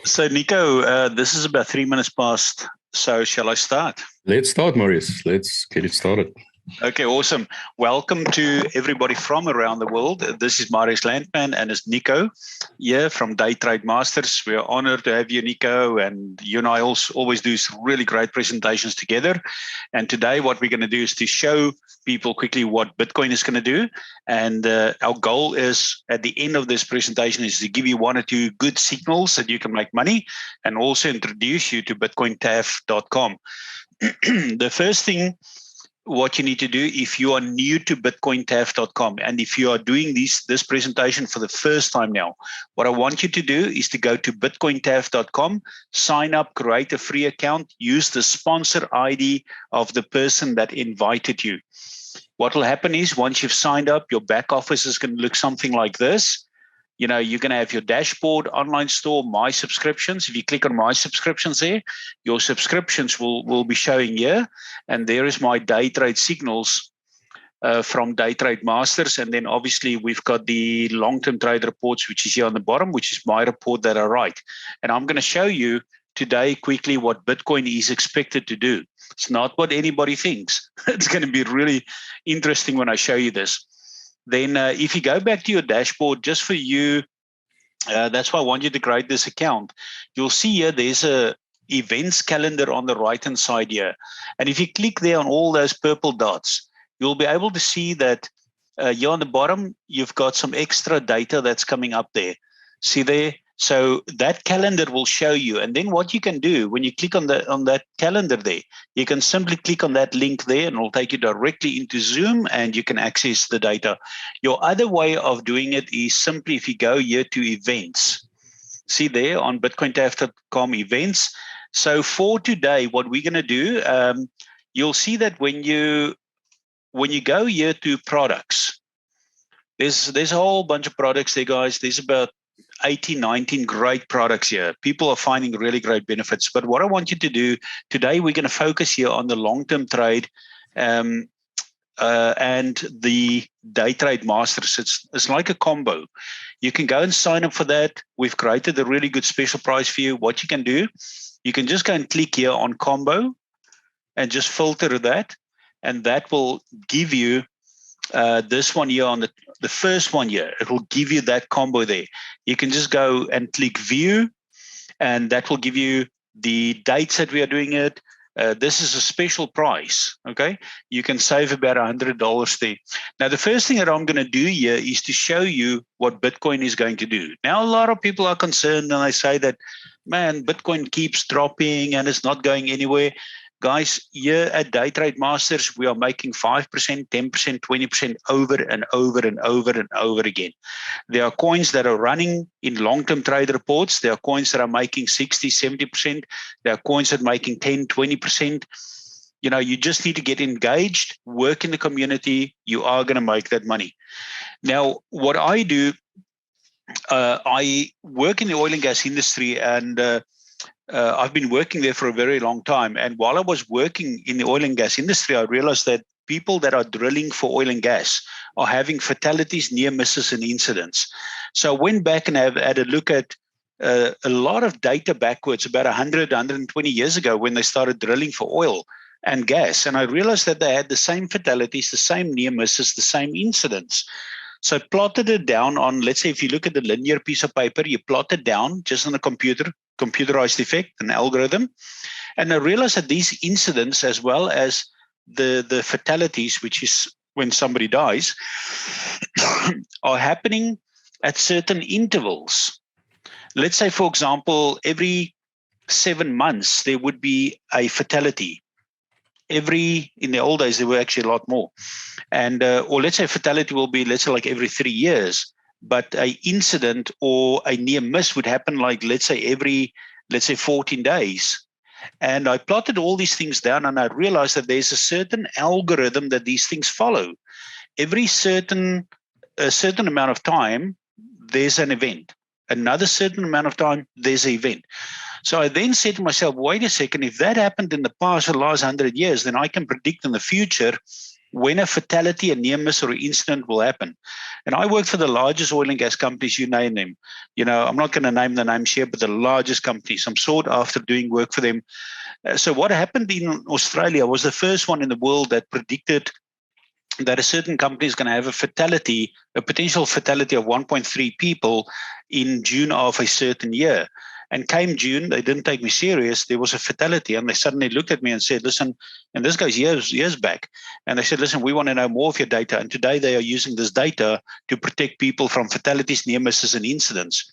So, Nico, this is about 3 minutes past. So, shall I start? Let's start, Maurice. Let's get it started. Okay, awesome. Welcome to everybody from around the world. This is Marius Landman and it's Nico here from Daytrade Masters. We are honored to have you, Nico, and you and I also always do some really great presentations together. And today what we're going to do is to show people quickly what Bitcoin is going to do. And our goal is at the end of this presentation is to give you one or two good signals that you can make money and also introduce you to bitcointaf.com. The first thing what you need to do if you are new to bitcointaf.com and if you are doing this presentation for the first time now, what I want you to do is to go to bitcointaf.com, sign up, create a free account, use the sponsor ID of the person that invited you. What will happen is once you've signed up, your back office is going to look something like this. You know, you're going to have your dashboard, online store, my subscriptions. If you click on my subscriptions there, your subscriptions will be showing here. And there is my day trade signals from Daytrade Masters. And then obviously we've got the long-term trade reports, which is here on the bottom, which is my report that I write. And I'm going to show you today quickly what Bitcoin is expected to do. It's not what anybody thinks. It's going to be really interesting when I show you this. Then if you go back to your dashboard, just for you, that's why I want you to create this account. You'll see here there's a events calendar on the right-hand side here. And if you click there on all those purple dots, you'll be able to see that here on the bottom, you've got some extra data that's coming up there. See there? So that calendar will show you. And then what you can do when you click on that calendar there, you can simply click on that link there and it'll take you directly into Zoom and you can access the data. Your other way of doing it is simply if you go here to events, see there on bitcointaf.com events. So for today, what we're going to do, you'll see that when you go here to products, there's a whole bunch of products there, guys. There's about 18, 19 great products here. People are finding really great benefits. But what I want you to do today, we're going to focus here on the long-term trade and the Daytrade Masters. It's like a combo. You can go and sign up for that. We've created a really good special price for you. What you can do, you can just go and click here on combo and just filter that. And that will give you this one here on the first one here. It will give you that combo there. You can just go and click view and that will give you the dates that we are doing it, This is a special price, okay? You can save about $100 there. Now, the first thing that I'm going to do here is to show you what Bitcoin is going to do. Now, a lot of people are concerned and they say that, man, Bitcoin keeps dropping and it's not going anywhere. Guys, here at Daytrade Masters, we are making 5%, 10%, 20% over and over and over and over again. There are coins that are running in long-term trade reports. There are coins that are making 60, 70%. There are coins that are making 10, 20%. You just need to get engaged, work in the community. You are going to make that money. Now, what I do, I work in the oil and gas industry, and I've been working there for a very long time. And while I was working in the oil and gas industry, I realized that people that are drilling for oil and gas are having fatalities, near misses, and incidents. So I went back and had a look at a lot of data backwards, about 100, 120 years ago when they started drilling for oil and gas. And I realized that they had the same fatalities, the same near misses, the same incidents. So I plotted it down on, let's say, if you look at the linear piece of paper, you plot it down just on a computerized effect, an algorithm. And I realized that these incidents, as well as the fatalities, which is when somebody dies, are happening at certain intervals. Let's say, for example, every 7 months, there would be a fatality. In the old days, there were actually a lot more. And, or let's say fatality will be, let's say, like every 3 years. But an incident or a near miss would happen like, let's say, 14 days. And I plotted all these things down, and I realized that there's a certain algorithm that these things follow. Every certain amount of time, there's an event. Another certain amount of time, there's an event. So I then said to myself, wait a second, if that happened in the past, the last 100 years, then I can predict in the future when a fatality, a near miss, or an incident will happen. And I work for the largest oil and gas companies, you name them. I'm not going to name the names here, but the largest companies. I'm sought after doing work for them. So what happened in Australia was the first one in the world that predicted that a certain company is going to have a potential fatality of 1.3 people in June of a certain year. And came June, they didn't take me serious. There was a fatality, and they suddenly looked at me and said, listen, and this goes years back. And they said, listen, we want to know more of your data. And today they are using this data to protect people from fatalities, near misses, and incidents.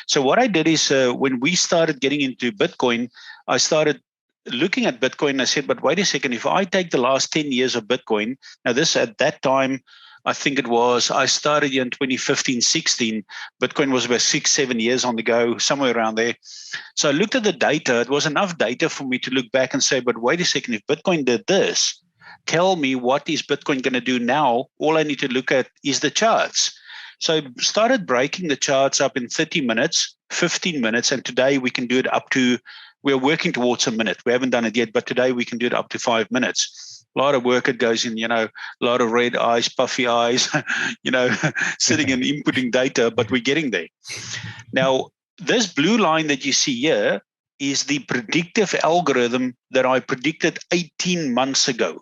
So what I did is when we started getting into Bitcoin, I started looking at Bitcoin. I said, but wait a second, if I take the last 10 years of Bitcoin, now this at that time, I think I started in 2015, 16. Bitcoin was about 6-7 years on the go, somewhere around there. So I looked at the data. It was enough data for me to look back and say, but wait a second, if Bitcoin did this, tell me what is Bitcoin going to do now? All I need to look at is the charts. So I started breaking the charts up in 30 minutes, 15 minutes, and today we can do it up to, we're working towards a minute. We haven't done it yet, but today we can do it up to 5 minutes. A lot of work it goes in, a lot of red eyes, puffy eyes, sitting and inputting data, but we're getting there. Now, this blue line that you see here is the predictive algorithm that I predicted 18 months ago.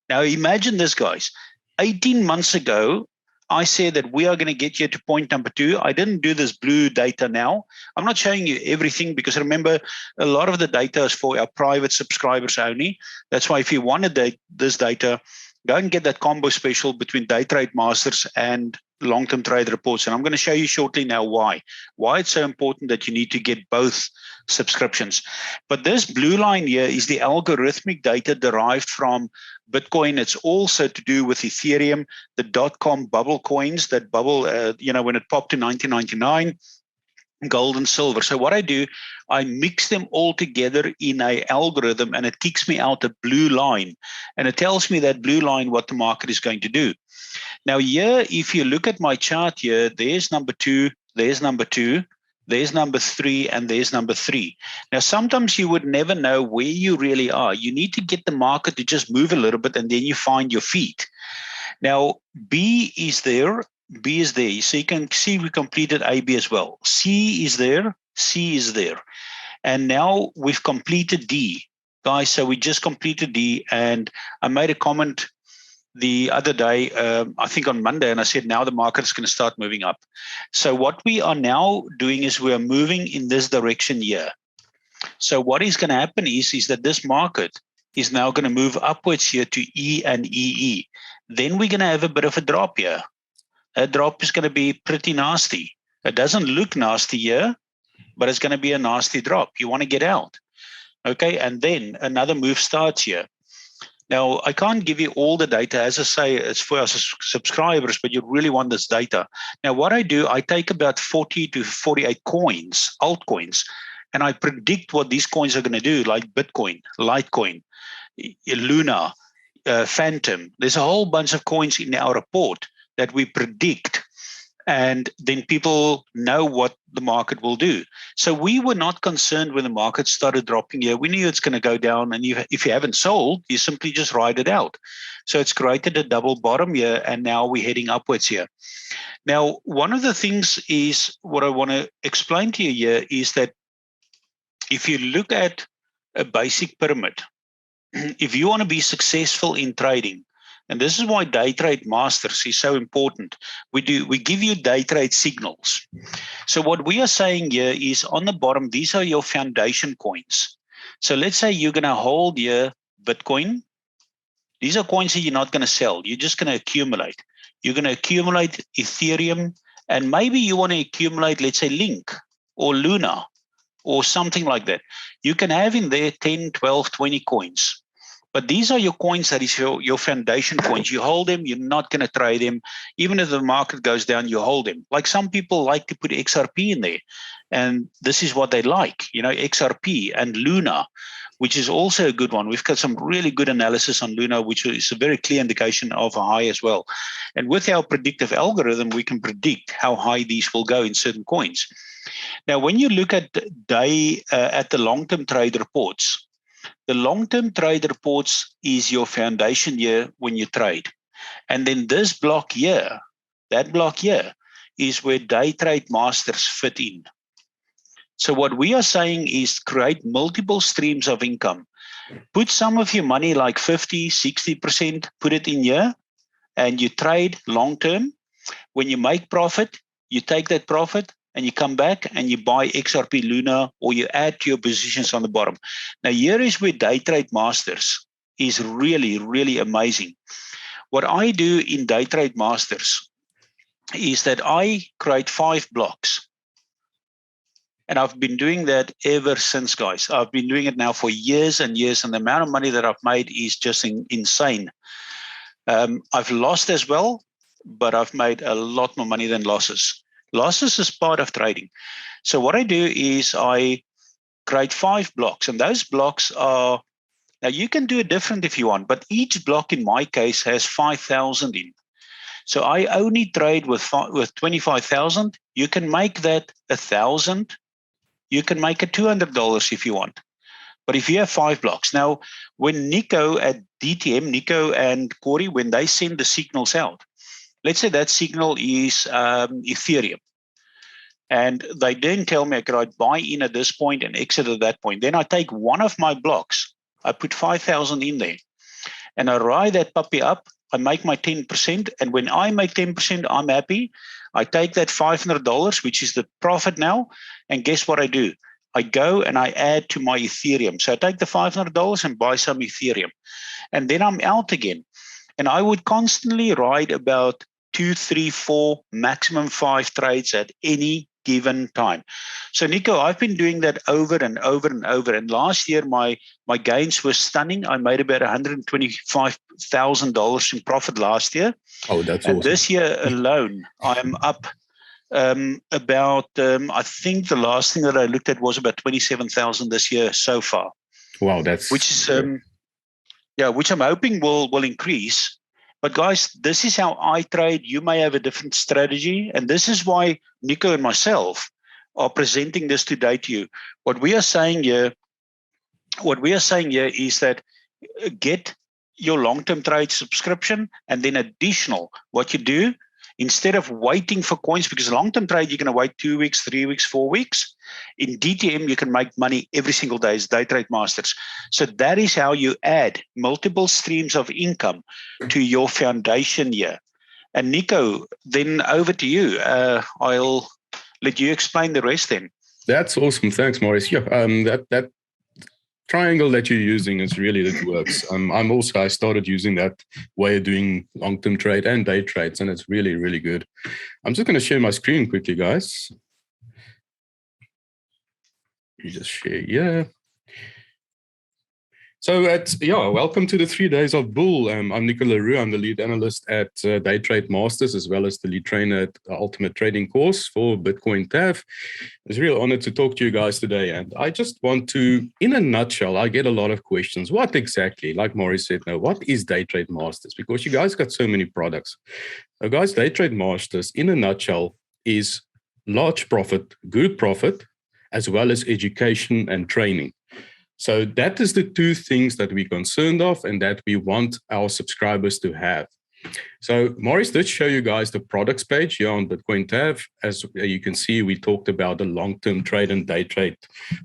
Now, imagine this, guys. 18 months ago, I said that we are going to get you to point number 2. I didn't do this blue data now. I'm not showing you everything because remember, a lot of the data is for our private subscribers only. That's why if you wanted this data, go and get that combo special between Daytrade Masters and long-term trade reports. And I'm going to show you shortly now why it's so important that you need to get both subscriptions. But this blue line here is the algorithmic data derived from Bitcoin. It's also to do with Ethereum, the .com bubble coins, that bubble, when it popped in 1999, gold and silver. So what I do, I mix them all together in an algorithm, and it kicks me out a blue line. And it tells me that blue line what the market is going to do. Now here, if you look at my chart here, there's number 2, there's number 2, there's number 3, and there's number 3. Now, sometimes you would never know where you really are. You need to get the market to just move a little bit, and then you find your feet. Now, B is there. B is there. So you can see we completed AB as well. C is there. C is there. And now we've completed D. Guys, so we just completed D. And I made a comment the other day, I think on Monday, and I said, now the market is going to start moving up. So what we are now doing is we are moving in this direction here. So what is going to happen is that this market is now going to move upwards here to E and EE. Then we're going to have a bit of a drop here. A drop is going to be pretty nasty. It doesn't look nasty here, but it's going to be a nasty drop. You want to get out. Okay, and then another move starts here. Now, I can't give you all the data. As I say, it's for our subscribers, but you really want this data. Now, what I do, I take about 40 to 48 coins, altcoins, and I predict what these coins are going to do, like Bitcoin, Litecoin, Luna, Phantom. There's a whole bunch of coins in our report that we predict, and then people know what the market will do. So we were not concerned when the market started dropping here. We knew it's going to go down, and if you haven't sold, you simply just ride it out. So it's created a double bottom here, and now we're heading upwards here. Now, one of the things is what I want to explain to you here is that if you look at a basic pyramid, if you want to be successful in trading, and this is why Daytrade Masters is so important. We give you day trade signals. So what we are saying here is on the bottom, these are your foundation coins. So let's say you're going to hold your Bitcoin. These are coins that you're not going to sell. You're just going to accumulate. You're going to accumulate Ethereum, and maybe you want to accumulate, let's say, Link or Luna or something like that. You can have in there 10, 12, 20 coins. But these are your coins, that is your foundation coins. You hold them, you're not going to trade them. Even if the market goes down, you hold them. Like some people like to put XRP in there. And this is what they like, XRP and Luna, which is also a good one. We've got some really good analysis on Luna, which is a very clear indication of a high as well. And with our predictive algorithm, we can predict how high these will go in certain coins. Now, when you look at the long-term trade reports, the long-term trade reports is your foundation year when you trade. And then this block here, that block here, is where Daytrade Masters fit in. So what we are saying is create multiple streams of income. Put some of your money, like 50, 60%, put it in here, and you trade long-term. When you make profit, you take that profit, and you come back and you buy XRP Luna, or you add to your positions on the bottom. Now, here is where Daytrade Masters is really, really amazing. What I do in Daytrade Masters is that I create 5 blocks. And I've been doing that ever since, guys. I've been doing it now for years and years, and the amount of money that I've made is just insane. I've lost as well, but I've made a lot more money than losses. Losses is part of trading. So what I do is I create 5 blocks, and those blocks are, now you can do it different if you want, but each block in my case has 5,000 in. So I only trade with 25,000. You can make that 1,000. You can make it $200 if you want. But if you have 5 blocks, now when Nico at DTM, Nico and Corey, when they send the signals out, let's say that signal is Ethereum. And they then tell me, could I buy in at this point and exit at that point? Then I take one of my blocks, I put 5,000 in there, and I ride that puppy up. I make my 10%. And when I make 10%, I'm happy. I take that $500, which is the profit now. And guess what I do? I go and I add to my Ethereum. So I take the $500 and buy some Ethereum. And then I'm out again. And I would constantly ride about 2, 3, 4, maximum 5 trades at any given time. So Nico, I've been doing that over and over and over. And last year, my gains were stunning. I made about $125,000 in profit last year. Oh, that's and awesome. This year alone, I'm up about, I think the last thing that I looked at was about 27,000 this year so far. Wow, that's which is which I'm hoping will increase. But guys, this is how I trade. You may have a different strategy, and this is why Nico and myself are presenting this today to you. What we are saying here is that get your long-term trade subscription, and then additional, what you do, instead of waiting for coins, because long-term trade, you're going to wait 2 weeks, 3 weeks, 4 weeks. In DTM, you can make money every single day as Daytrade Masters. So that is how you add multiple streams of income to your foundation here. And Nico, then over to you. I'll let you explain the rest then. That's awesome. Thanks, Maurice. Yeah, that triangle that you're using is really that works. I started using that way of doing long-term trade and day trades, and it's really, really good. I'm just going to share my screen quickly, guys. You just share, yeah. So welcome to the 3 days of Bull. I'm Nico Leroux. I'm the lead analyst at Daytrade Masters, as well as the lead trainer at the Ultimate Trading course for Bitcoin TAV. It's a real honor to talk to you guys today. And I just want to, in a nutshell, I get a lot of questions. What exactly, like Maurice said, now, what is Daytrade Masters? Because you guys got so many products. So guys, Daytrade Masters, in a nutshell, is large profit, good profit, as well as education and training. So that is the two things that we're concerned of and that we want our subscribers to have. So Maurice did show you guys the products page here on Bitcoin TAV. As you can see, we talked about the long-term trade and day trade,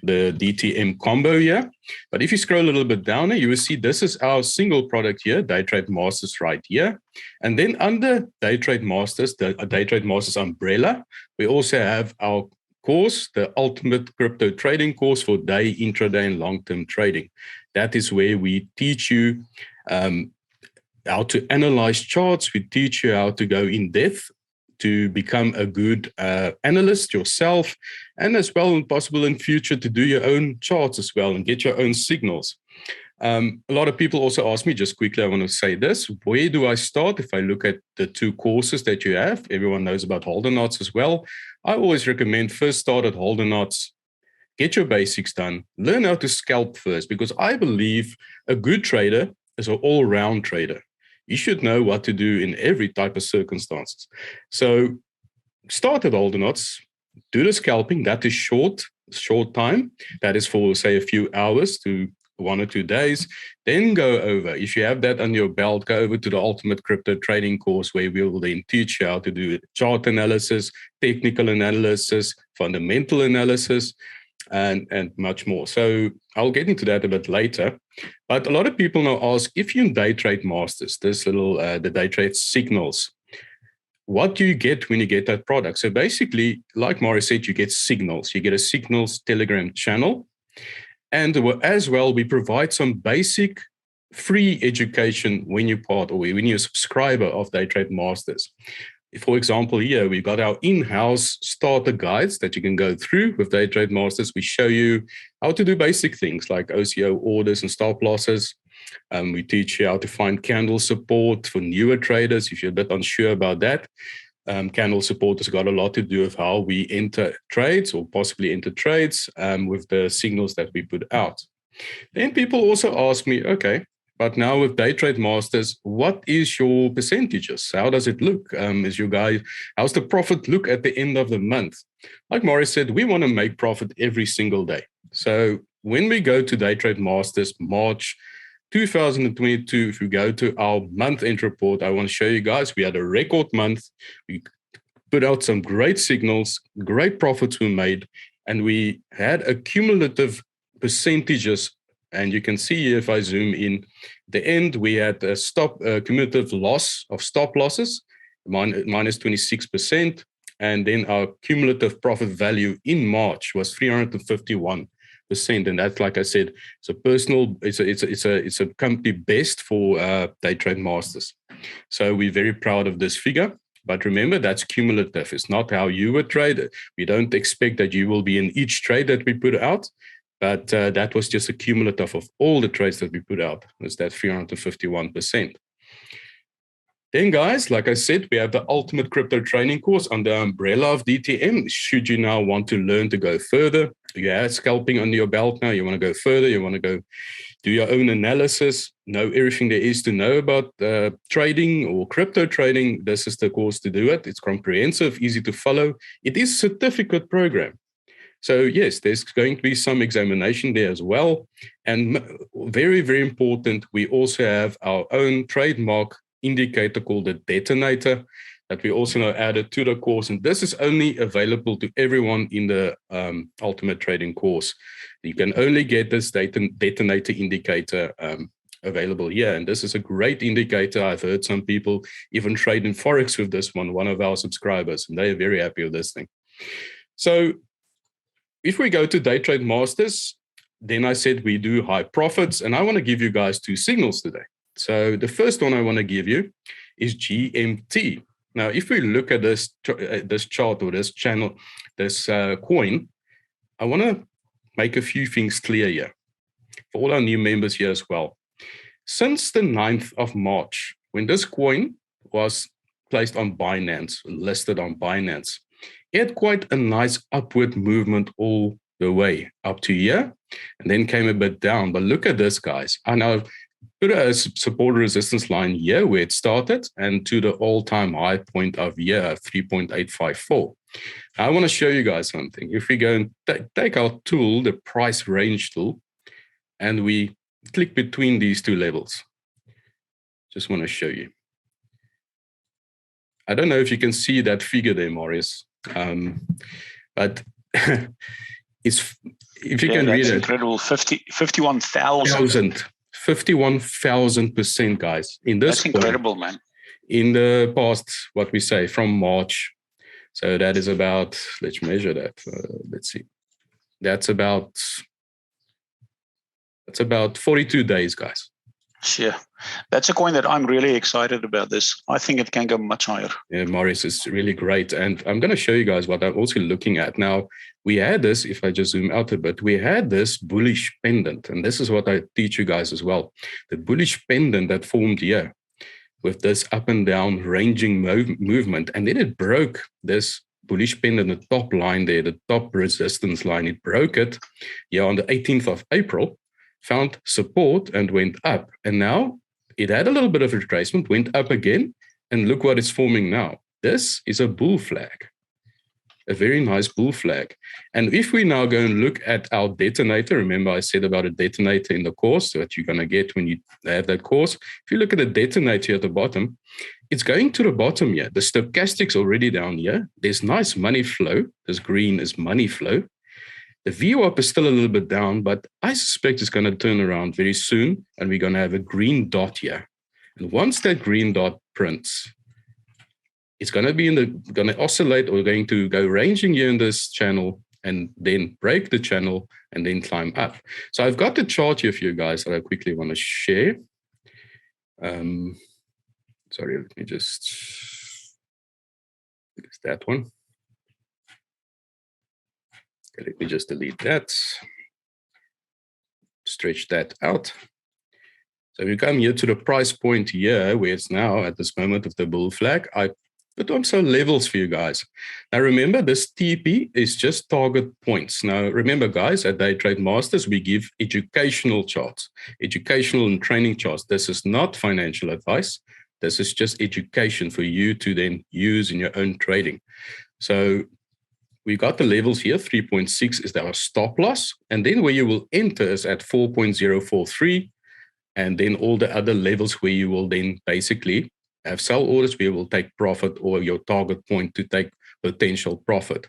the DTM combo here. But if you scroll a little bit down here, you will see this is our single product here, Daytrade Masters right here. And then under Daytrade Masters, the Daytrade Masters umbrella, we also have our course, the Ultimate Crypto Trading course for day, intraday, and long-term trading. That is where we teach you how to analyze charts. We teach you how to go in depth to become a good analyst yourself, and as well, and possible in future to do your own charts as well and get your own signals. A lot of people also ask me, just quickly, I want to say this, where do I start? If I look at the two courses that you have, everyone knows about holder knots as well. I always recommend first start at holder knots, get your basics done, learn how to scalp first, because I believe a good trader is an all-round trader. You should know what to do in every type of circumstances. So start at holder knots, do the scalping. That is short time. That is for, say, a few hours to 1 or 2 days. Then go over, if you have that on your belt, go over to the Ultimate Crypto Trading course, where we will then teach you how to do chart analysis, technical analysis, fundamental analysis, and much more. So I'll get into that a bit later. But a lot of people now ask, if you're in Daytrade Masters, this little, the Daytrade signals, what do you get when you get that product? So basically, like Maurice said, you get signals. You get a signals Telegram channel. And as well, we provide some basic free education when you're part or when you're a subscriber of Daytrade Masters. For example, here we've got our in-house starter guides that you can go through with Daytrade Masters. We show you how to do basic things like OCO orders and stop losses. We teach you how to find candle support for newer traders if you're a bit unsure about that. Candle support has got a lot to do with how we enter trades or possibly enter trades with the signals that we put out. Then people also ask me, okay, but now with Daytrade Masters, what is your percentages? How does it look? How's the profit look at the end of the month? Like Maurice said, we want to make profit every single day. So when we go to Daytrade Masters March 2022, if we go to our month-end report, I want to show you guys we had a record month. We put out some great signals, great profits were made, and we had a cumulative percentages. And you can see here, if I zoom in, the end, we had a cumulative loss of stop losses, minus 26%. And then our cumulative profit value in March was 351%. And that's, like I said, it's a company best for Daytrade Masters. So we're very proud of this figure. But remember, that's cumulative. It's not how you would trade. We don't expect that you will be in each trade that we put out. But that was just a cumulative of all the trades that we put out. It's that 351%. Then, guys, like I said, we have the Ultimate Crypto Training course under the umbrella of DTM. Should you now want to learn to go further, you have scalping under your belt now, you want to go further, you want to go do your own analysis, know everything there is to know about trading or crypto trading, this is the course to do it. It's comprehensive, easy to follow. It is a certificate program. So yes, there's going to be some examination there as well. And very, very important, we also have our own trademark indicator called the detonator that we also now added to the course. And this is only available to everyone in the Ultimate Trading course. You can only get this detonator indicator available here. And this is a great indicator. I've heard some people even trade in Forex with this one of our subscribers, and they are very happy with this thing. So if we go to Daytrade Masters, then I said we do high profits, and I want to give you guys two signals today. So the first one I want to give you is GMT. Now, if we look at this chart or this channel, this coin, I want to make a few things clear here for all our new members here as well. Since the 9th of March, when this coin was placed on Binance, listed on Binance, it had quite a nice upward movement all the way up to here, and then came a bit down. But look at this, guys. I now put a support resistance line here where it started and to the all-time high point of here, 3.854. I want to show you guys something. If we go and take our tool, the price range tool, and we click between these two levels. Just want to show you. I don't know if you can see that figure there, Marius, but it's, if you can read it. Incredible. 51,000. 51,000%, guys. In this, that's incredible, man. In the past, what we say, from March. So that is about, let's measure that. Let's see. That's about 42 days, guys. Yeah, that's a coin that I'm really excited about this. I think it can go much higher. Yeah, Marius, is really great. And I'm going to show you guys what I'm also looking at. Now, we had this, if I just zoom out a bit, we had this bullish pendant. And this is what I teach you guys as well. The bullish pendant that formed here with this up and down ranging movement. And then it broke this bullish pendant, the top line there, the top resistance line. It broke it here on the 18th of April. Found support and went up. And now it had a little bit of retracement, went up again, and look what it's forming now. This is a bull flag, a very nice bull flag. And if we now go and look at our detonator, remember I said about a detonator in the course that you're going to get when you have that course. If you look at the detonator at the bottom, it's going to the bottom here. The stochastic's already down here. There's nice money flow. This green is money flow. The VWAP is still a little bit down, but I suspect it's going to turn around very soon, and we're going to have a green dot here. And once that green dot prints, it's going to be going to oscillate or going to go ranging here in this channel and then break the channel and then climb up. So I've got the chart here for you guys that I quickly want to share. Sorry, let me just, it's that one. Let me just delete that, stretch that out. So we come here to the price point here, where it's now at this moment of the bull flag. I put on some levels for you guys. Now remember, this TP is just target points. Now remember, guys, at Daytrade Masters, we give educational charts, educational and training charts. This is not financial advice. This is just education for you to then use in your own trading. So we got the levels here. 3.6 is our stop loss. And then where you will enter is at 4.043. And then all the other levels where you will then basically have sell orders where you will take profit, or your target point to take potential profit.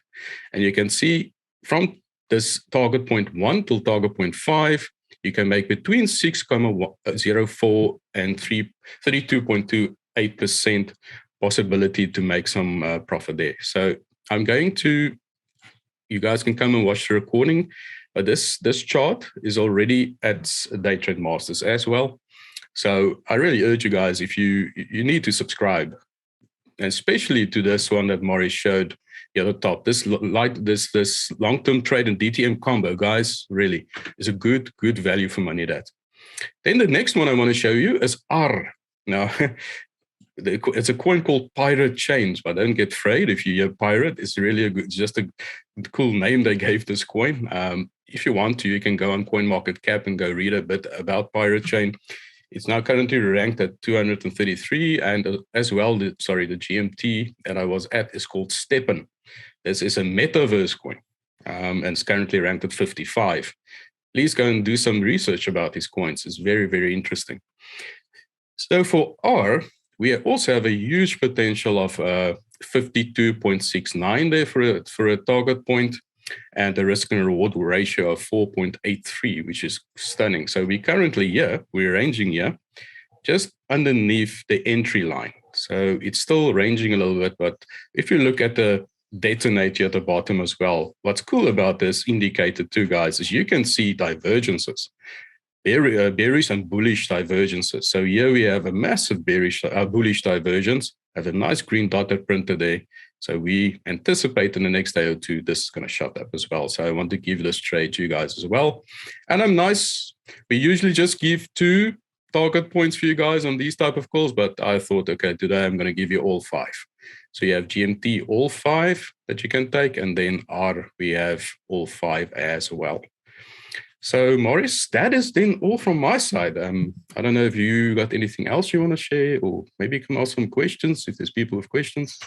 And you can see from this target point 1 till target point 5, you can make between 6.04 and 32.28% possibility to make some profit there. So I'm going to, you guys can come and watch the recording, but this chart is already at Daytrade Masters as well. So I really urge you guys, if you need to subscribe, and especially to this one that Maurice showed here at the top, this long-term trade and DTM combo, guys, really is a good value for money. That. Then the next one I want to show you is R. Now, it's a coin called Pirate Chains, but don't get afraid if you hear pirate. It's really just a cool name they gave this coin. If you want to, you can go on CoinMarketCap and go read a bit about Pirate Chain. It's now currently ranked at 233, and as well, the GMT that I was at is called Steppen. This is a metaverse coin, and it's currently ranked at 55. Please go and do some research about these coins. It's very, very interesting. So for R, we also have a huge potential of 52.69 there for a target point, and a risk and reward ratio of 4.83, which is stunning. So we currently here, we're ranging here just underneath the entry line. So it's still ranging a little bit, but if you look at the detonate here at the bottom as well. What's cool about this indicator too, guys, is you can see divergences. Bearish and bullish divergences. So here we have a massive bullish divergence, have a nice green dotted printer there. So we anticipate in the next day or two, this is going to shut up as well. So I want to give this trade to you guys as well. And we usually just give 2 target points for you guys on these type of calls, but I thought, okay, today I'm going to give you all 5. So you have GMT all 5 that you can take, and then R, we have all 5 as well. So, Maurice, that is then all from my side. I don't know if you got anything else you want to share, or maybe you can ask some questions if there's people with questions.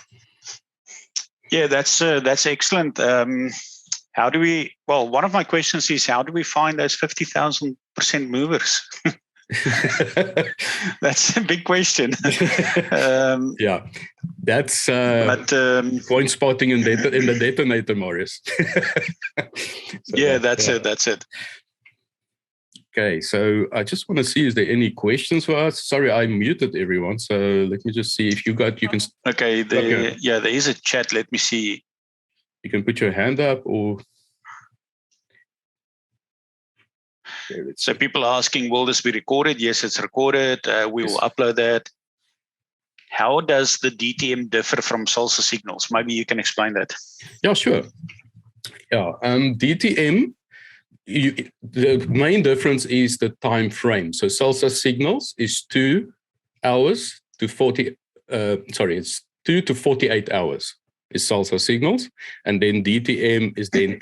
Yeah, that's excellent. How do we? Well, one of my questions is, how do we find those 50,000% movers? That's a big question. Yeah, that's coin spotting in the detonator, Maurice. So that's it. Okay, so I just want to see, is there any questions for us? Sorry, I muted everyone, so let me just see if you can... Okay, there is a chat. Let me see. You can put your hand up or... Okay, so people are asking, will this be recorded? Yes, it's recorded. We will upload that. How does the DTM differ from salsa signals? Maybe you can explain that. Yeah, sure. Yeah, DTM... the main difference is the time frame. So salsa signals is 2 hours to 40. It's 2 to 48 hours is salsa signals, and then DTM is then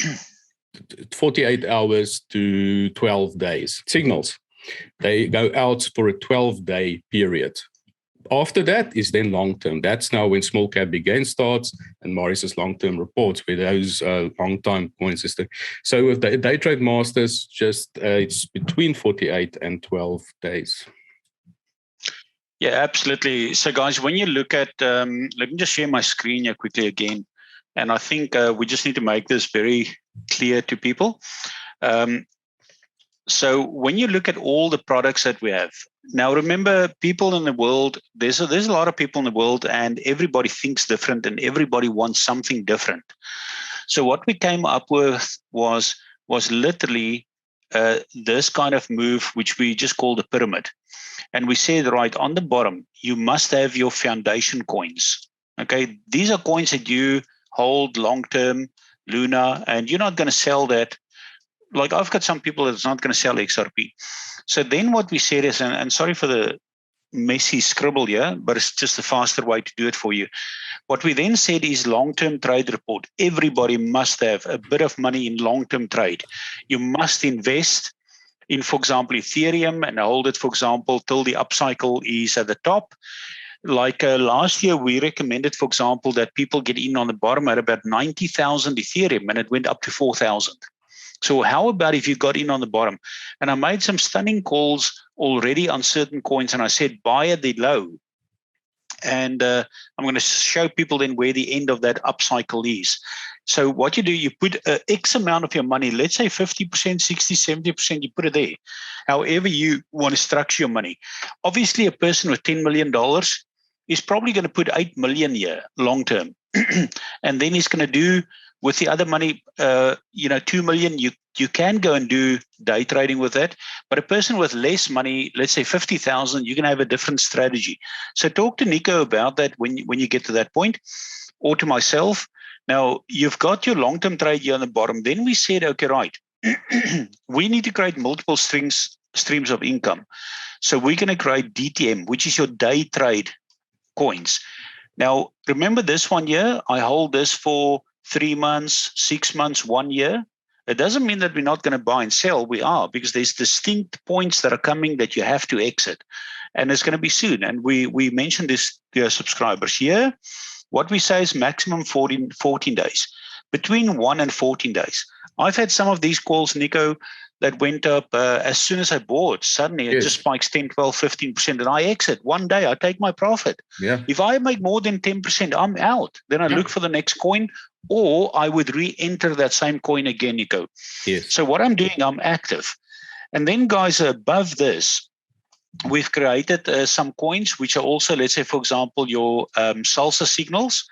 48 hours to 12 days. Signals, they go out for a 12-day period. After that is then long-term. That's now when small cap big gain starts and Maurice's long-term reports where those long-time coins is. So with the Daytrade Masters, it's between 48 and 12 days. Yeah, absolutely. So guys, when you look at, let me just share my screen here quickly again. And I think we just need to make this very clear to people. So when you look at all the products that we have, now remember, people in the world, there's a lot of people in the world, and everybody thinks different and everybody wants something different. So what we came up with was literally this kind of move, which we just called a pyramid. And we said, right, on the bottom, you must have your foundation coins. Okay, these are coins that you hold long-term, Luna, and you're not going to sell that. Like I've got some people that's not going to sell XRP. So then what we said is, and sorry for the messy scribble here, but it's just a faster way to do it for you. What we then said is long-term trade report. Everybody must have a bit of money in long-term trade. You must invest in, for example, Ethereum and hold it, for example, till the upcycle is at the top. Like last year, we recommended, for example, that people get in on the bottom at about 90,000 Ethereum, and it went up to 4,000. So how about if you got in on the bottom? And I made some stunning calls already on certain coins, and I said, buy at the low. And I'm going to show people then where the end of that upcycle is. So what you do, you put X amount of your money, let's say 50%, 60, 70%, you put it there. However you want to structure your money. Obviously, a person with $10 million is probably going to put 8 million here long term. And then he's going to do with the other money, 2 million, you can go and do day trading with that. But a person with less money, let's say 50,000, you can have a different strategy. So talk to Nico about that when you get to that point, or to myself. Now, you've got your long-term trade here on the bottom. Then we said, okay, right, we need to create multiple streams of income. So we're going to create DTM, which is your day trade coins. Now, remember this one here, I hold this for 3 months, 6 months, 1 year. It doesn't mean that we're not going to buy and sell. We are, because there's distinct points that are coming that you have to exit. And it's going to be soon. And we mentioned this to our subscribers here. What we say is maximum 14 days, between 1 and 14 days. I've had some of these calls, Nico, that went up as soon as I bought. Suddenly it just spikes 10, 12, 15%, and I exit. One day I take my profit. Yeah. If I make more than 10%, I'm out. Then I look for the next coin, or I would re-enter that same coin again, Nico. Yes. So what I'm doing, I'm active. And then, guys, above this, we've created some coins, which are also, let's say, for example, your salsa signals.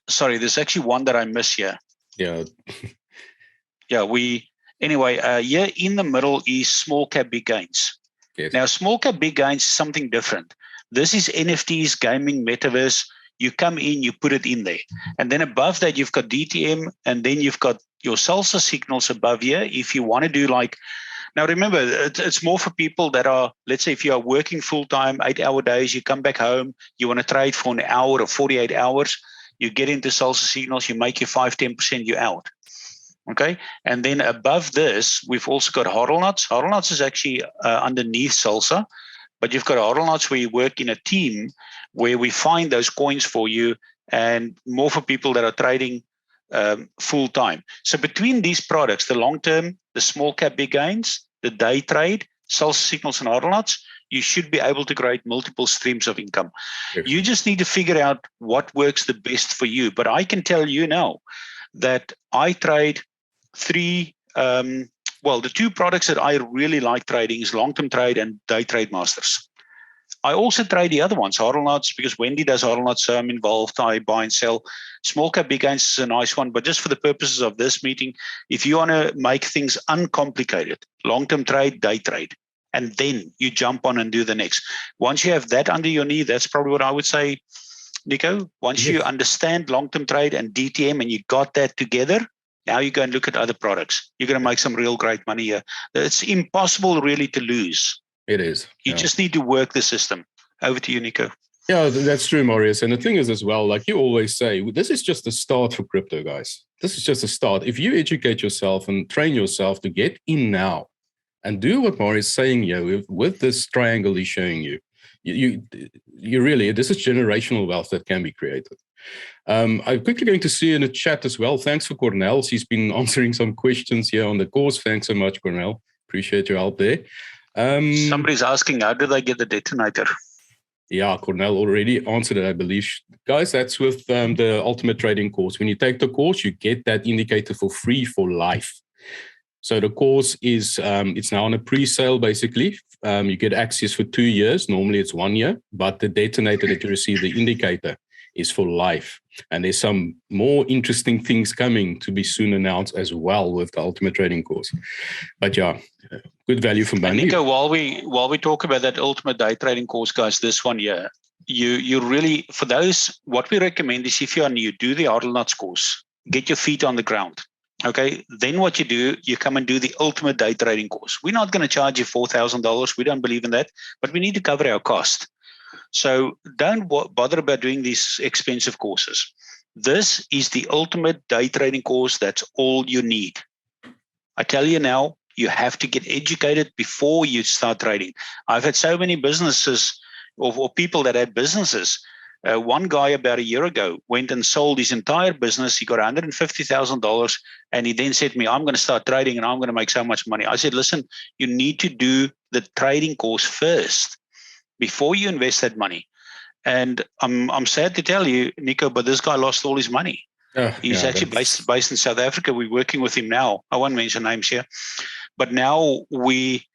Sorry, there's actually one that I miss here. Yeah. Yeah, here in the middle is small cap big gains. Yes. Now, small cap big gains is something different. This is NFTs, gaming, metaverse. You come in, you put it in there. And then above that, you've got DTM, and then you've got your salsa signals above here. If you want to do now remember, it's more for people that are, let's say if you are working full-time, 8-hour days, you come back home, you want to trade for an hour or 48 hours, you get into salsa signals, you make your 5-10%, you're out. Okay, and then above this, we've also got hodl nuts. Hodl nuts is actually underneath salsa, but you've got hodl nuts where you work in a team where we find those coins for you, and more for people that are trading full time. So between these products, the long term, the small cap big gains, the day trade, salsa signals, and hodl nuts, you should be able to create multiple streams of income. Definitely. You just need to figure out what works the best for you. But I can tell you now that I trade the two products that I really like trading is long-term trade and Daytrade Masters. I also trade the other ones, hodl nuts, because Wendy does hodl nuts, so I'm involved. I buy and sell. Small cap big gains is a nice one, but just for the purposes of this meeting, if you want to make things uncomplicated, long-term trade, day trade, and then you jump on and do the next. Once you have that under your knee, that's probably what I would say, Nico. Once you understand long-term trade and DTM and you got that together, now you go and look at other products. You're going to make some real great money here. It's impossible really to lose. It is. You just need to work the system. Over to you, Nico. Yeah, that's true, Marius. And the thing is as well, like you always say, this is just a start for crypto, guys. This is just a start. If you educate yourself and train yourself to get in now and do what Marius is saying here with this triangle he's showing you, you really, this is generational wealth that can be created. I'm quickly going to see in the chat as well. Thanks for Cornell. He's been answering some questions here on the course. Thanks so much, Cornell. Appreciate your help there. Somebody's asking, how do they get the detonator? Yeah, Cornell already answered it, I believe. Guys, that's with the Ultimate Trading course. When you take the course, you get that indicator for free for life. So the course is, it's now on a pre-sale, basically. You get access for 2 years. Normally it's 1 year, but the detonator that you receive, the indicator, is for life. And there's some more interesting things coming to be soon announced as well with the Ultimate Trading course. But yeah, good value for money. And Nico, while we talk about that Ultimate Day Trading course, guys, this one here, you really, for those, what we recommend is if you are new, do the hodl nuts course, get your feet on the ground. Okay, then what you do, you come and do the Ultimate Day Trading course. We're not going to charge you $4,000. We don't believe in that, but we need to cover our cost. So don't bother about doing these expensive courses. This is the Ultimate Day Trading course. That's all you need. I tell you now, you have to get educated before you start trading. I've had so many businesses or people that had businesses. One guy about a year ago went and sold his entire business. He got $150,000 and he then said to me, I'm going to start trading and I'm going to make so much money. I said, listen, you need to do the trading course first before you invest that money. And I'm sad to tell you, Nico, but this guy lost all his money. He's actually based in South Africa. We're working with him now. I won't mention names here. But now we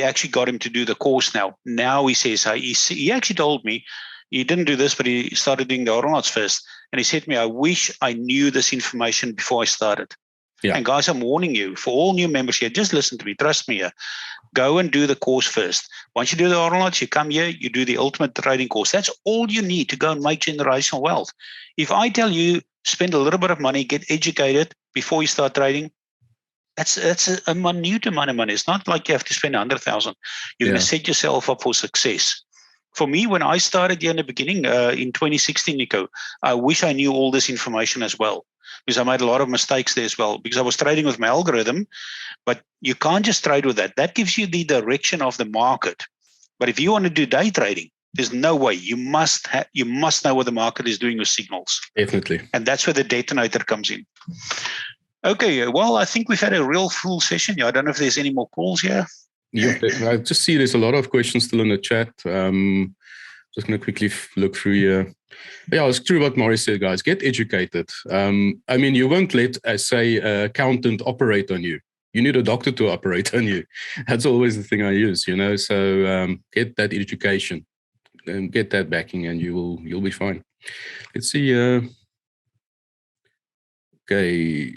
actually got him to do the course now. Now he says, he actually told me, he didn't do this, but he started doing the hodl nuts first. And he said to me, I wish I knew this information before I started. Yeah. And guys, I'm warning you, for all new members here, just listen to me, trust me here. Go and do the course first. Once you do the hodl nuts, you come here, you do the Ultimate Trading course. That's all you need to go and make generational wealth. If I tell you, spend a little bit of money, get educated before you start trading, that's a minute amount of money. It's not like you have to spend 100,000. You're going to set yourself up for success. For me, when I started here in the beginning, in 2016, Nico, I wish I knew all this information as well, because I made a lot of mistakes there as well, because I was trading with my algorithm, but you can't just trade with that. That gives you the direction of the market. But if you want to do day trading, there's no way. You must know what the market is doing with signals. Definitely. And that's where the detonator comes in. Okay, well, I think we've had a real full session. I don't know if there's any more calls here. Yeah, I just see there's a lot of questions still in the chat. Just going to quickly look through here. Yeah, it's true what Maurice said, guys. Get educated. I mean, you won't let, say, an accountant operate on you. You need a doctor to operate on you. That's always the thing I use, So get that education and get that backing, and you'll be fine. Let's see. Okay.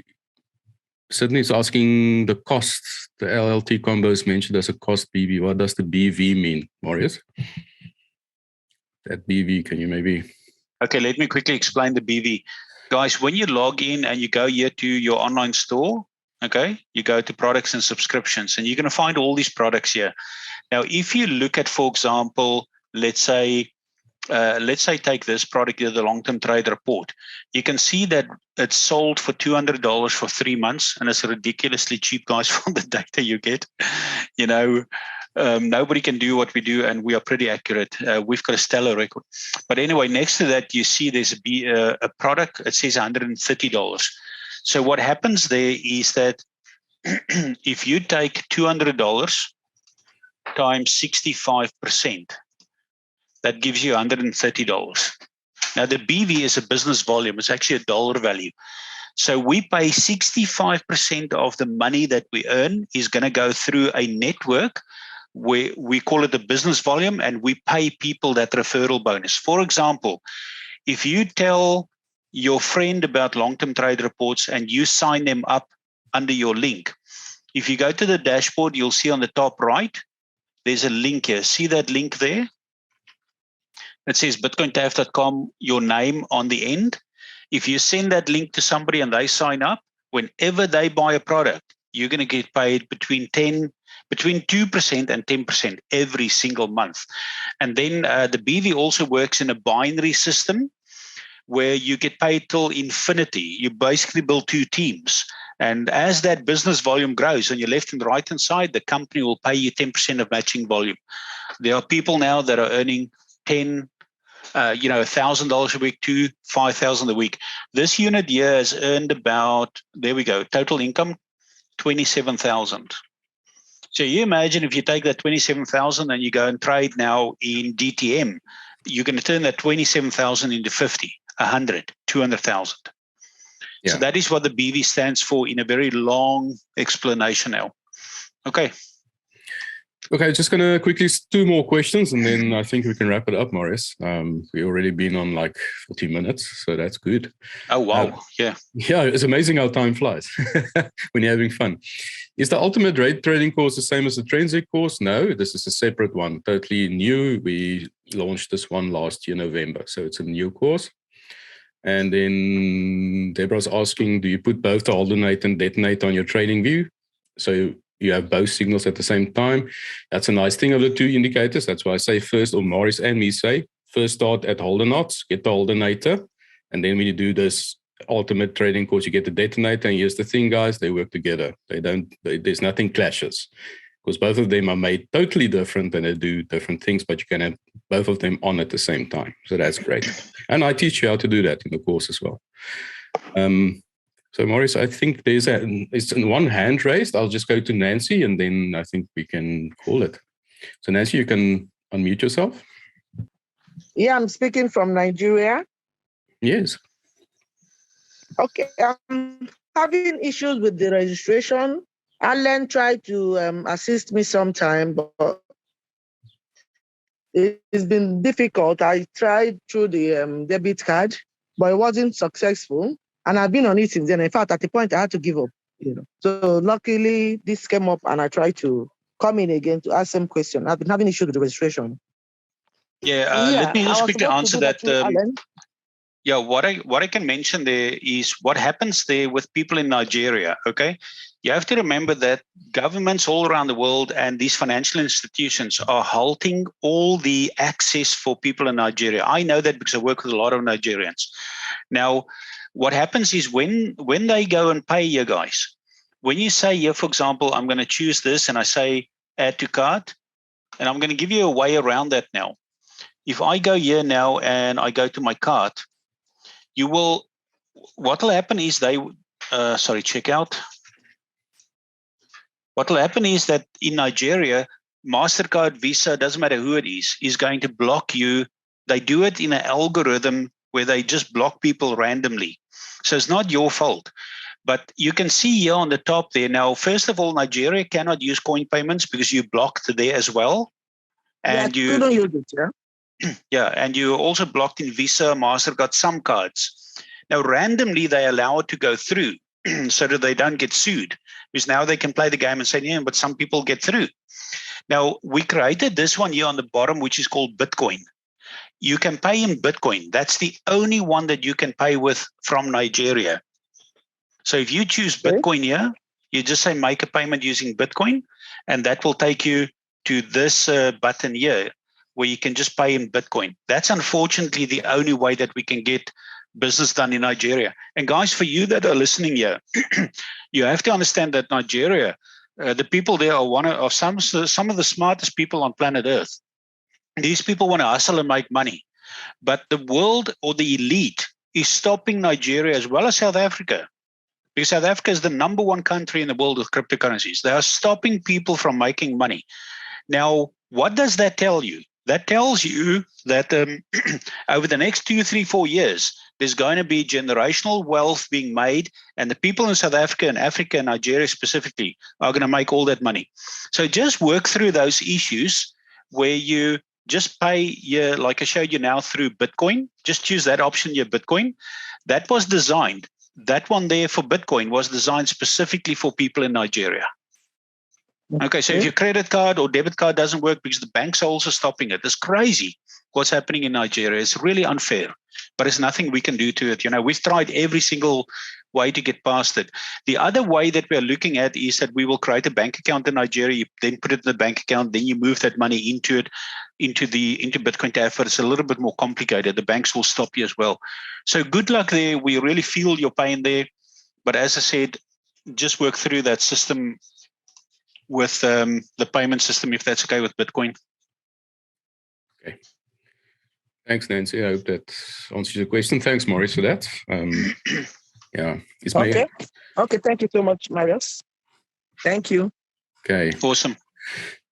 Sydney's asking the cost. The LLT combo is mentioned as a cost BV. What does the BV mean, Marius? That BV, can you maybe... Okay, let me quickly explain the BV. Guys, when you log in and you go here to your online store, okay, you go to products and subscriptions, and you're going to find all these products here. Now, if you look at, for example, let's say take this product here, the long-term trade report. You can see that it's sold for $200 for 3 months, and it's ridiculously cheap, guys, for the data you get. You know, nobody can do what we do, and we are pretty accurate. We've got a stellar record. But anyway, next to that, you see there's a product. It says $130. So what happens there is that if you take $200 times 65%, that gives you $130. Now, the BV is a business volume. It's actually a dollar value. So we pay 65% of the money that we earn is going to go through a network where we call it a business volume, and we pay people that referral bonus. For example, if you tell your friend about long-term trade reports and you sign them up under your link, if you go to the dashboard, you'll see on the top right, there's a link here. See that link there? It says bitcointaf.com, your name on the end. If you send that link to somebody and they sign up, whenever they buy a product, you're going to get paid between 2% and 10% every single month. And then the BV also works in a binary system where you get paid till infinity. You basically build two teams. And as that business volume grows on your left and right hand side, the company will pay you 10% of matching volume. There are people now that are earning $1,000 a week to $5,000 a week. This unit here has earned about, there we go, total income, 27,000. So you imagine if you take that 27,000 and you go and trade now in DTM, you're going to turn that 27,000 into 50, 100, 200,000. Yeah. So that is what the BV stands for in a very long explanation now. Okay. Okay, just going to quickly, 2 more questions, and then I think we can wrap it up, Maurice. We've already been on like 40 minutes, so that's good. Oh, wow. Yeah. Yeah, it's amazing how time flies when you're having fun. Is the Ultimate Rate Trading course the same as the Transit course? No, this is a separate one, totally new. We launched this one last year, November, so it's a new course. And then Deborah's asking, do you put both the Aldenate and Detonate on your trading view? So you have both signals at the same time. That's a nice thing of the 2 indicators. That's why I say first, or Maurice and me say, first start at Holdernots, get the Holdenator. And then when you do this Ultimate Trading course, you get the Detonator. And here's the thing, guys, they work together. There's nothing clashes, because both of them are made totally different and they do different things, but you can have both of them on at the same time. So that's great. And I teach you how to do that in the course as well. So, Maurice, I think it's in one hand raised. I'll just go to Nancy, and then I think we can call it. So, Nancy, you can unmute yourself. Yeah, I'm speaking from Nigeria. Yes. Okay, I'm having issues with the registration. Alan tried to assist me sometime, but it's been difficult. I tried through the debit card, but it wasn't successful. And I've been on it since then. In fact, at the point I had to give up. So luckily this came up, and I tried to come in again to ask some question. I've been having issues with the registration. Let me just quickly answer that. Yeah, what I can mention there is what happens there with people in Nigeria. Okay, you have to remember that governments all around the world and these financial institutions are halting all the access for people in Nigeria. I know that because I work with a lot of Nigerians. Now, what happens is when they go and pay you guys, when you say here, for example, I'm going to choose this and I say add to cart, and I'm going to give you a way around that now. If I go here now and I go to my cart, what will happen is check out. What will happen is that in Nigeria, MasterCard, Visa, doesn't matter who it is going to block you. They do it in an algorithm where they just block people randomly. So it's not your fault. But you can see here on the top there. Now, first of all, Nigeria cannot use coin payments because you blocked there as well. And you don't use it, yeah? Yeah, and you also blocked in Visa, MasterCard, some cards. Now, randomly, they allow it to go through so that they don't get sued, because now they can play the game and say, yeah, but some people get through. Now, we created this one here on the bottom, which is called Bitcoin. You can pay in Bitcoin. That's the only one that you can pay with from Nigeria. So if you choose Bitcoin here, you just say make a payment using Bitcoin, and that will take you to this button here where you can just pay in Bitcoin. That's unfortunately the only way that we can get business done in Nigeria. And guys, for you that are listening here, you have to understand that Nigeria, the people there are some of the smartest people on planet Earth. These people want to hustle and make money. But the world or the elite is stopping Nigeria as well as South Africa. Because South Africa is the number one country in the world with cryptocurrencies. They are stopping people from making money. Now, what does that tell you? That tells you that over the next 2, 3, 4 years, there's going to be generational wealth being made, and the people in South Africa and Africa and Nigeria specifically are going to make all that money. So just work through those issues where you just pay, like I showed you now, through Bitcoin. Just choose that option, your Bitcoin. That was designed. That one there for Bitcoin was designed specifically for people in Nigeria. Okay, so if your credit card or debit card doesn't work because the banks are also stopping it, it's crazy what's happening in Nigeria. It's really unfair, but there's nothing we can do to it. We've tried every single way to get past it. The other way that we're looking at is that we will create a bank account in Nigeria, you then put it in the bank account, then you move that money into it, into Bitcoin TAF, but it's a little bit more complicated. The banks will stop you as well. So good luck there. We really feel your pain there. But as I said, just work through that system with the payment system, if that's okay with Bitcoin. Okay. Thanks, Nancy. I hope that answers your question. Thanks, Maurice, for that. Yeah. Okay. Thank you so much, Marius. Thank you. Okay. Awesome.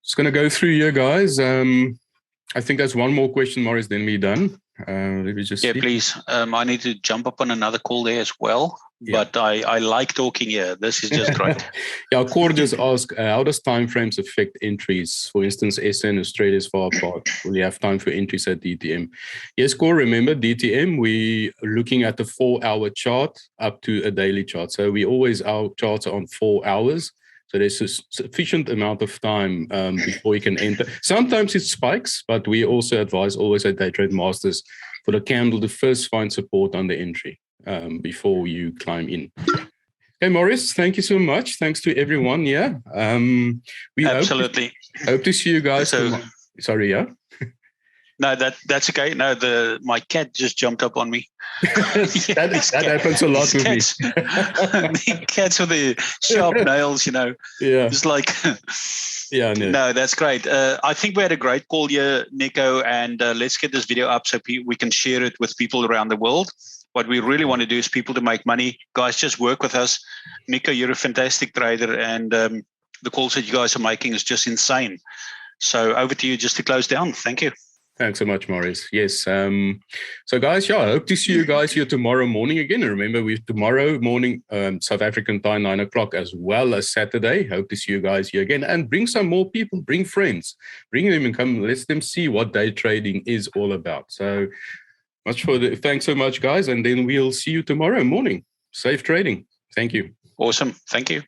Just going to go through here, guys. I think there's one more question, Maurice, then we're done. Let me just see. Please. I need to jump up on another call there as well. Yeah. But I like talking here. This is just great. Core just asked, how does timeframes affect entries? For instance, SA and Australia is far apart. Will you have time for entries at DTM? Yes, Core, remember DTM, we're looking at the 4-hour chart up to a daily chart. So our charts are on 4 hours. So there's a sufficient amount of time before you can enter. Sometimes it spikes, but we also advise always at Daytrade Masters for the candle to first find support on the entry before you climb in. Okay, Maurice, thank you so much. Thanks to everyone. Yeah. We absolutely hope to see you guys tomorrow. Sorry, yeah. No, that's okay. No, my cat just jumped up on me. that happens a lot with me. The cats with the sharp nails, Yeah. It's like, yeah. No, that's great. I think we had a great call here, Nico, and let's get this video up so we can share it with people around the world. What we really want to do is people to make money. Guys, just work with us. Nico, you're a fantastic trader, and the calls that you guys are making is just insane. So over to you just to close down. Thank you. Thanks so much, Maurice. Yes. So guys, I hope to see you guys here tomorrow morning again. And remember, we've tomorrow morning, South African time, 9 o'clock, as well as Saturday. Hope to see you guys here again. And bring some more people, bring friends, bring them and come, let them see what day trading is all about. So thanks so much, guys. And then we'll see you tomorrow morning. Safe trading. Thank you. Awesome. Thank you.